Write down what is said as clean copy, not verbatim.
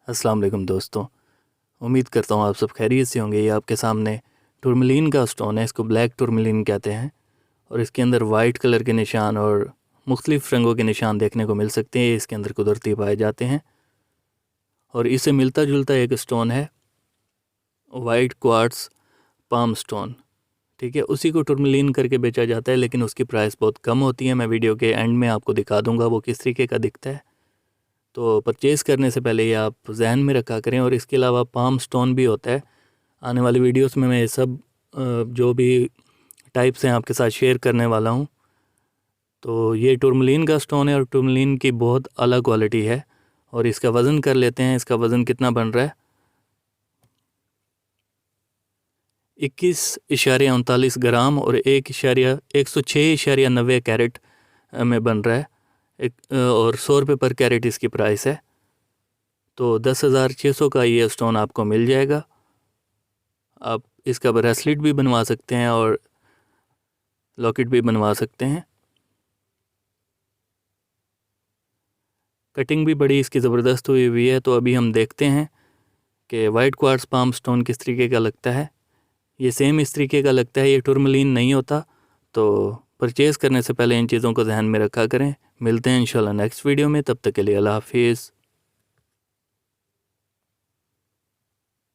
अस्सलाम वालेकुम दोस्तों, उम्मीद करता हूँ आप सब खैरियत से होंगे। ये आपके सामने टुरमलिन का स्टोन है। इसको ब्लैक टुरमलिन कहते हैं और इसके अंदर वाइट कलर के निशान और मुख्तलिफ़ रंगों के निशान देखने को मिल सकते हैं। इसके अंदर कुदरती पाए जाते हैं और इससे मिलता जुलता एक स्टोन है वाइट क्वार्ट्स पाम स्टोन। ठीक है, उसी को टुरमलिन करके बेचा जाता है, लेकिन उसकी प्राइस बहुत कम होती है। मैं वीडियो के एंड में आपको दिखा दूँगा वो किस तरीके का दिखता है। तो परचेज़ करने से पहले ये आप जहन में रखा करें। और इसके अलावा पाम स्टोन भी होता है। आने वाली वीडियोस में मैं ये सब जो भी टाइप्स हैं आपके साथ शेयर करने वाला हूँ। तो ये टुरमलिन का स्टोन है और टुरमलिन की बहुत अलग क्वालिटी है। और इसका वज़न कर लेते हैं। इसका वज़न कितना बन रहा है? 21.39 ग्राम और 106.90 कैरेट में बन रहा है। और 100 रुपये पर कैरेट इसकी प्राइस है। तो 10,600 का ये स्टोन आपको मिल जाएगा। आप इसका ब्रेसलेट भी बनवा सकते हैं और लॉकेट भी बनवा सकते हैं। कटिंग भी बड़ी इसकी ज़बरदस्त हुई हुई है। तो अभी हम देखते हैं कि वाइट क्वार्ट्स पाम स्टोन किस तरीके का लगता है। ये सेम इस तरीके का लगता है, ये टुरमलिन नहीं होता। तो परचेज़ करने से पहले इन चीज़ों को ध्यान में रखा करें। मिलते हैं इंशाल्लाह नेक्स्ट वीडियो में, तब तक के लिए अल्लाह हाफिज़।